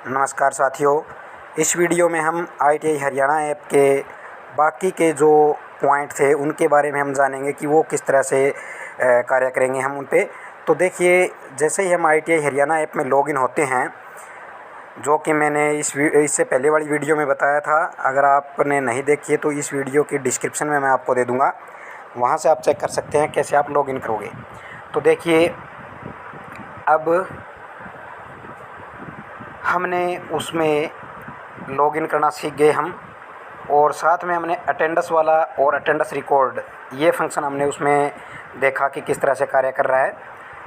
नमस्कार साथियों, इस वीडियो में हम ITI हरियाणा ऐप के बाकी के जो पॉइंट थे उनके बारे में हम जानेंगे कि वो किस तरह से कार्य करेंगे हम उन पे। तो देखिए, जैसे ही हम ITI हरियाणा ऐप में लॉगिन होते हैं, जो कि मैंने इससे पहले वाली वीडियो में बताया था, अगर आपने नहीं देखी है तो इस वीडियो की डिस्क्रिप्शन में मैं आपको दे दूँगा, वहाँ से आप चेक कर सकते हैं कैसे आप लॉगिन करोगे। तो देखिए, अब हमने उसमें लॉगिन करना सीख गए हम, और साथ में हमने अटेंडेंस वाला और अटेंडेंस रिकॉर्ड ये फंक्शन हमने उसमें देखा कि किस तरह से कार्य कर रहा है।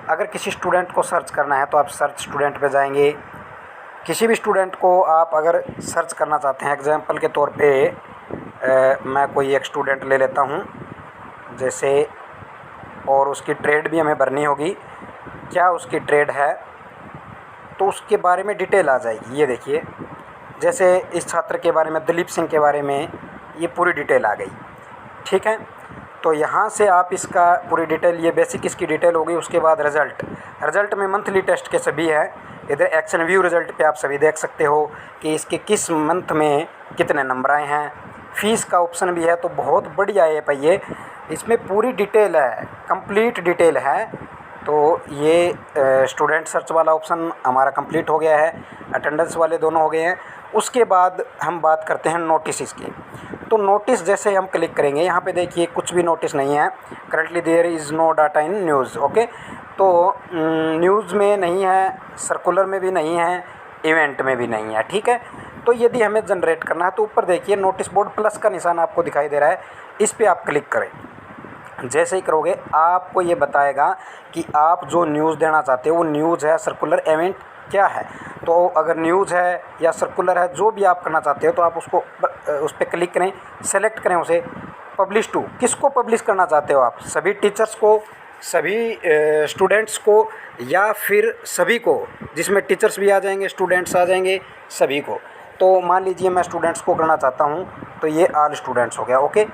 अगर किसी स्टूडेंट को सर्च करना है तो आप सर्च स्टूडेंट पे जाएंगे। किसी भी स्टूडेंट को आप अगर सर्च करना चाहते हैं, एग्जांपल के तौर पे मैं कोई एक स्टूडेंट ले लेता हूँ जैसे, और उसकी ट्रेड भी हमें भरनी होगी, क्या उसकी ट्रेड है, तो उसके बारे में डिटेल आ जाएगी। ये देखिए, जैसे इस छात्र के बारे में, दिलीप सिंह के बारे में ये पूरी डिटेल आ गई। ठीक है, तो यहाँ से आप इसका पूरी डिटेल, ये बेसिक इसकी डिटेल हो गई। उसके बाद रिज़ल्ट में मंथली टेस्ट के सभी है। इधर एक्शन व्यू रिज़ल्ट पे आप सभी देख सकते हो कि इसके किस मंथ में कितने नंबर आए हैं। फ़ीस का ऑप्शन भी है, तो बहुत बढ़िया ऐप है ये। इसमें पूरी डिटेल है, कंप्लीट डिटेल है। तो ये स्टूडेंट सर्च वाला ऑप्शन हमारा कंप्लीट हो गया है, अटेंडेंस वाले दोनों हो गए हैं। उसके बाद हम बात करते हैं नोटिस की। तो नोटिस जैसे हम क्लिक करेंगे, यहाँ पे देखिए कुछ भी नोटिस नहीं है। Currently there is no data in news. Okay, तो न्यूज़ में नहीं है, सर्कुलर में भी नहीं है, इवेंट में भी नहीं है। ठीक है, तो यदि हमें जनरेट करना है तो ऊपर देखिए नोटिस बोर्ड प्लस का निशान आपको दिखाई दे रहा है, इस पर आप क्लिक करें। जैसे ही करोगे आपको ये बताएगा कि आप जो न्यूज़ देना चाहते हो वो न्यूज़ है, सर्कुलर, इवेंट क्या है। तो अगर न्यूज़ है या सर्कुलर है, जो भी आप करना चाहते हो, तो आप उसको उस पर क्लिक करें, सेलेक्ट करें उसे। पब्लिश टू, किसको पब्लिश करना चाहते हो आप? सभी टीचर्स को, सभी स्टूडेंट्स को, या फिर सभी को, जिसमें टीचर्स भी आ जाएंगे, स्टूडेंट्स आ जाएंगे, सभी को। तो मान लीजिए मैं स्टूडेंट्स को करना चाहता हूँ, तो ये ऑल स्टूडेंट्स हो गया। ओके,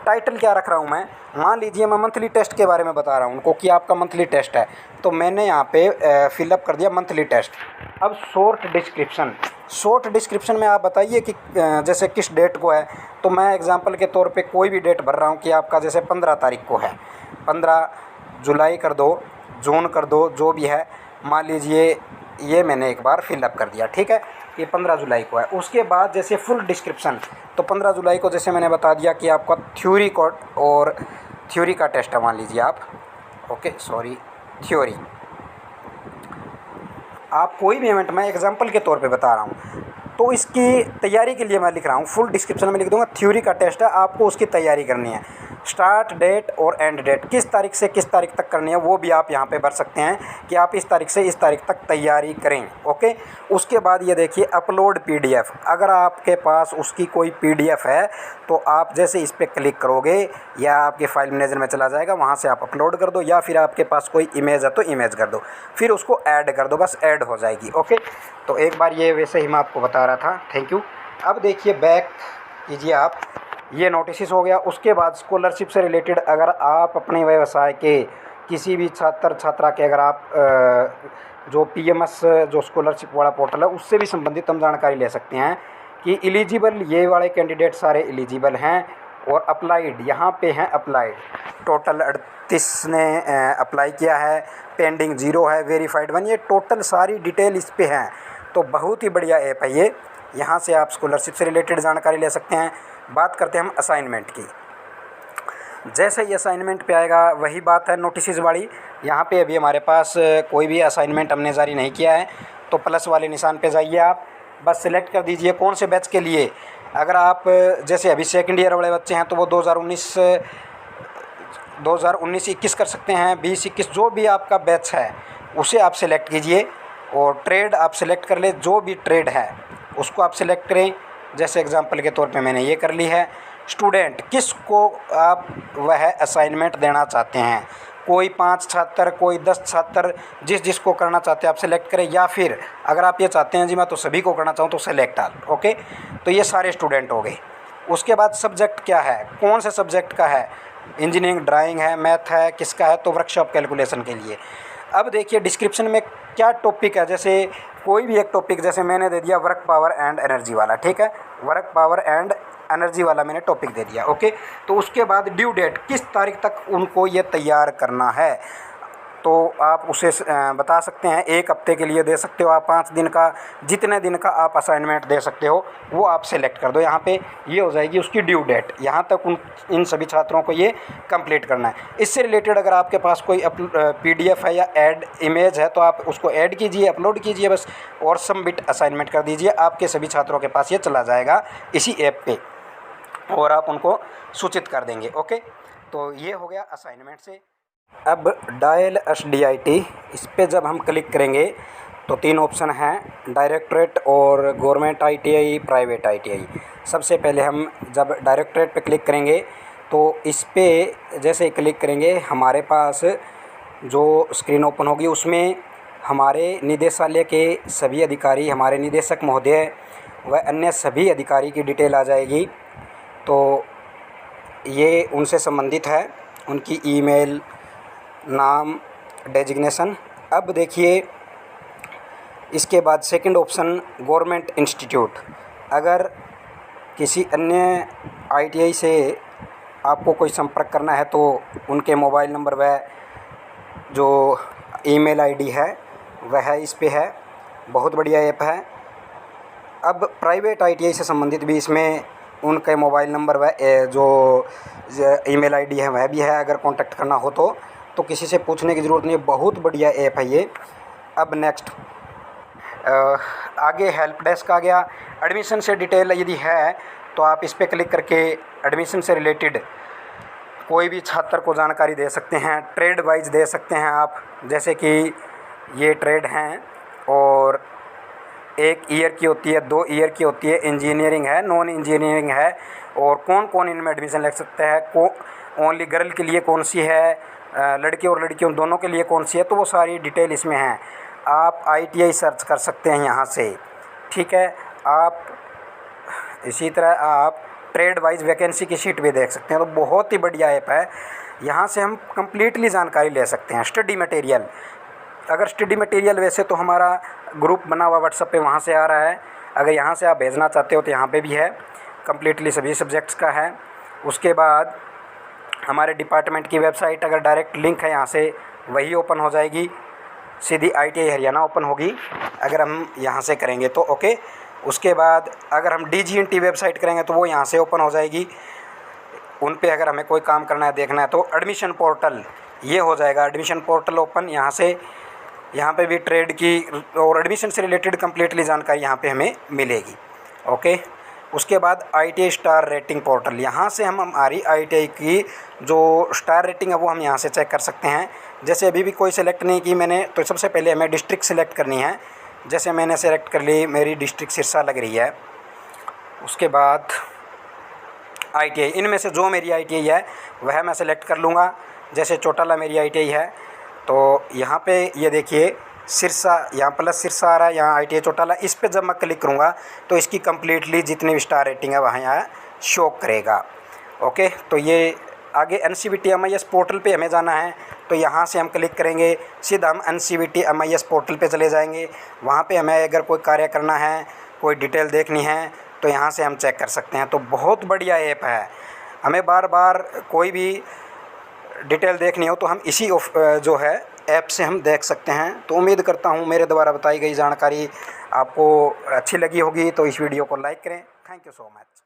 टाइटल क्या रख रहा हूँ मैं? मान लीजिए मैं मंथली टेस्ट के बारे में बता रहा हूँ उनको कि आपका मंथली टेस्ट है, तो मैंने यहाँ पे फिलअप कर दिया मंथली टेस्ट। अब शॉर्ट डिस्क्रिप्शन में आप बताइए कि जैसे किस डेट को है। तो मैं एग्जांपल के तौर पे कोई भी डेट भर रहा हूँ कि आपका जैसे 15 तारीख को है, 15 जुलाई कर दो, जून कर दो, जो भी है। मान लीजिए ये मैंने एक बार फिलअप कर दिया। ठीक है, ये 15 जुलाई को है। उसके बाद जैसे फुल डिस्क्रिप्शन, तो 15 जुलाई को जैसे मैंने बता दिया कि आपका थ्योरी का टेस्ट है, मान लीजिए आप। Okay, sorry, theory. आप कोई भी इवेंट, मैं एग्जांपल के तौर पे बता रहा हूँ, तो इसकी तैयारी के लिए मैं लिख रहा हूँ, फुल डिस्क्रिप्शन में लिख दूंगा थ्योरी का टेस्ट है, आपको उसकी तैयारी करनी है। स्टार्ट डेट और एंड डेट, किस तारीख से किस तारीख तक करनी है, वो भी आप यहाँ पे भर सकते हैं कि आप इस तारीख से इस तारीख तक तैयारी करें। ओके, उसके बाद ये देखिए अपलोड PDF। अगर आपके पास उसकी कोई PDF है तो आप जैसे इस पर क्लिक करोगे या आपके फाइल मैनेजर में चला जाएगा, वहाँ से आप अपलोड कर दो, या फिर आपके पास कोई इमेज है तो इमेज कर दो, फिर उसको ऐड कर दो, बस ऐड हो जाएगी। ओके, तो एक बार ये वैसे ही मैं आपको बता रहा था। Thank you. अब देखिए बैक कीजिए आप, ये नोटिस हो गया। उसके बाद स्कॉलरशिप से रिलेटेड, अगर आप अपने व्यवसाय के किसी भी छात्र छात्रा के, अगर आप जो PMS जो स्कॉलरशिप वाला पोर्टल है उससे भी संबंधित हम जानकारी ले सकते हैं कि एलिजिबल, ये वाले कैंडिडेट सारे एलिजिबल हैं। और अप्लाइड, यहाँ पे हैं अप्लाइड, टोटल 38 ने अप्लाई किया है, पेंडिंग 0 है, वेरीफाइड 1, ये टोटल सारी डिटेल इस पे हैं। तो बहुत ही बढ़िया ऐप है ये, यहाँ से आप स्कॉलरशिप से रिलेटेड जानकारी ले सकते हैं। बात करते हैं हम असाइनमेंट की। जैसे ही असाइनमेंट पे आएगा, वही बात है नोटिस वाली। यहाँ पे अभी हमारे पास कोई भी असाइनमेंट हमने जारी नहीं किया है, तो प्लस वाले निशान पे जाइए आप, बस सिलेक्ट कर दीजिए कौन से बैच के लिए। अगर आप जैसे अभी सेकेंड ईयर वाले बच्चे हैं तो वो 2019-21 कर सकते हैं, 20-21, जो भी आपका बैच है उसे आप सिलेक्ट कीजिए। और ट्रेड आप सिलेक्ट कर ले, जो भी ट्रेड है उसको आप सिलेक्ट करें। जैसे एग्जांपल के तौर पे मैंने ये कर ली है। स्टूडेंट, किसको आप वह असाइनमेंट देना चाहते हैं, कोई 5 छात्र, कोई 10 छात्र, जिसको करना चाहते हैं आप सिलेक्ट करें। या फिर अगर आप ये चाहते हैं जी मैं तो सभी को करना चाहूँ, तो सेलेक्ट ऑल। ओके, तो ये सारे स्टूडेंट हो गए। उसके बाद सब्जेक्ट क्या है, कौन से सब्जेक्ट का है, इंजीनियरिंग, ड्राइंग है, मैथ है, किसका है, तो वर्कशॉप कैलकुलेशन के लिए। अब देखिए डिस्क्रिप्शन में क्या टॉपिक है, जैसे कोई भी एक टॉपिक, जैसे मैंने दे दिया वर्क पावर एंड एनर्जी वाला, ठीक है, वर्क पावर एंड एनर्जी वाला मैंने टॉपिक दे दिया, ओके। तो उसके बाद ड्यू डेट, किस तारीख तक उनको ये तैयार करना है, तो आप उसे बता सकते हैं। 1 हफ्ते के लिए दे सकते हो आप, 5 दिन का, जितने दिन का आप असाइनमेंट दे सकते हो वो आप सेलेक्ट कर दो। यहाँ पे ये हो जाएगी उसकी ड्यू डेट, यहाँ तक इन सभी छात्रों को ये कंप्लीट करना है। इससे रिलेटेड अगर आपके पास कोई PDF है या ऐड इमेज है तो आप उसको ऐड कीजिए, अपलोड कीजिए बस, और सबमिट असाइनमेंट कर दीजिए। आपके सभी छात्रों के पास ये चला जाएगा इसी ऐप पे, और आप उनको सूचित कर देंगे, ओके। तो ये हो गया असाइनमेंट से। अब डायल SDIT, इस पर जब हम क्लिक करेंगे तो 3 ऑप्शन हैं, डायरेक्टरेट और गवर्नमेंट ITI, प्राइवेट ITI। सबसे पहले हम जब डायरेक्टरेट पे क्लिक करेंगे तो इस पे जैसे क्लिक करेंगे हमारे पास जो स्क्रीन ओपन होगी उसमें हमारे निदेशालय के सभी अधिकारी, हमारे निदेशक महोदय व अन्य सभी अधिकारी की डिटेल आ जाएगी। तो ये उनसे संबंधित है, उनकी ईमेल, नाम, डेजिग्नेशन। अब देखिए इसके बाद सेकंड ऑप्शन गवर्नमेंट इंस्टीट्यूट। अगर किसी अन्य ITI से आपको कोई संपर्क करना है तो उनके मोबाइल नंबर व जो ईमेल ID है वह इस पे है। बहुत बढ़िया ऐप है। अब प्राइवेट ITI से संबंधित भी इसमें उनके मोबाइल नंबर व जो ईमेल ID है वह भी है। अगर कांटेक्ट करना हो तो किसी से पूछने की ज़रूरत नहीं है, बहुत बढ़िया ऐप है ये। अब नेक्स्ट आगे हेल्प डेस्क आ गया। एडमिशन से डिटेल यदि है तो आप इस पर क्लिक करके एडमिशन से रिलेटेड कोई भी छात्र को जानकारी दे सकते हैं। ट्रेड वाइज दे सकते हैं आप, जैसे कि ये ट्रेड हैं और 1 ईयर की होती है, 2 ईयर की होती है, इंजीनियरिंग है, नॉन इंजीनियरिंग है, और कौन कौन इनमें एडमिशन ले सकता है, ओनली गर्ल के लिए कौन सी है, लड़के और लड़कियों दोनों के लिए कौन सी है, तो वो सारी डिटेल इसमें है। आप ITI सर्च कर सकते हैं यहाँ से, ठीक है। आप इसी तरह आप ट्रेड वाइज वैकेंसी की शीट भी देख सकते हैं। तो बहुत ही बढ़िया ऐप है, यहाँ से हम कम्प्लीटली जानकारी ले सकते हैं। स्टडी मटेरियल, अगर स्टडी मटेरियल वैसे तो हमारा ग्रुप बना हुआ व्हाट्सएप पे, वहाँ से आ रहा है। अगर यहाँ से आप भेजना चाहते हो तो यहाँ पे भी है, कम्प्लीटली सभी सब्जेक्ट्स का है। उसके बाद हमारे डिपार्टमेंट की वेबसाइट, अगर डायरेक्ट लिंक है यहाँ से वही ओपन हो जाएगी, सीधी ITI हरियाणा ओपन होगी अगर हम यहाँ से करेंगे तो, ओके। उसके बाद अगर हम DGNT वेबसाइट करेंगे तो वो यहाँ से ओपन हो जाएगी। उन पे अगर हमें कोई काम करना है, देखना है, तो एडमिशन पोर्टल ये हो जाएगा। एडमिशन पोर्टल ओपन, यहाँ से यहाँ पे भी ट्रेड की और एडमिशन से रिलेटेड कम्प्लीटली जानकारी यहाँ पे हमें मिलेगी, ओके। उसके बाद ITI स्टार रेटिंग पोर्टल, यहाँ से हम हमारी ITI की जो स्टार रेटिंग है वो हम यहाँ से चेक कर सकते हैं। जैसे अभी भी कोई सिलेक्ट नहीं की मैंने, तो सबसे पहले हमें डिस्ट्रिक्ट सेलेक्ट करनी है। जैसे मैंने सेलेक्ट कर ली, मेरी डिस्ट्रिक्ट सिरसा लग रही है। उसके बाद ITI, इनमें से जो मेरी ITI है वह मैं सेलेक्ट कर लूँगा। जैसे चौटाला मेरी ITI है, तो यहाँ पे ये देखिए सिरसा, यहाँ प्लस सिरसा आ रहा है, यहाँ ITI चौटाला। इस पे जब मैं क्लिक करूँगा तो इसकी कम्प्लीटली जितनी भी स्टार रेटिंग है वहाँ यहाँ शो करेगा, ओके। तो ये आगे NCVT MIS पोर्टल पे हमें जाना है, तो यहाँ से हम क्लिक करेंगे, सीधा हम NCVT MIS पोर्टल पे चले जाएंगे। वहाँ पे हमें अगर कोई कार्य करना है, कोई डिटेल देखनी है, तो यहाँ से हम चेक कर सकते हैं। तो बहुत बढ़िया ऐप है। हमें बार बार कोई भी डिटेल देखनी हो तो हम इसी जो है ऐप से हम देख सकते हैं। तो उम्मीद करता हूँ मेरे द्वारा बताई गई जानकारी आपको अच्छी लगी होगी। तो इस वीडियो को लाइक करें। Thank you so much.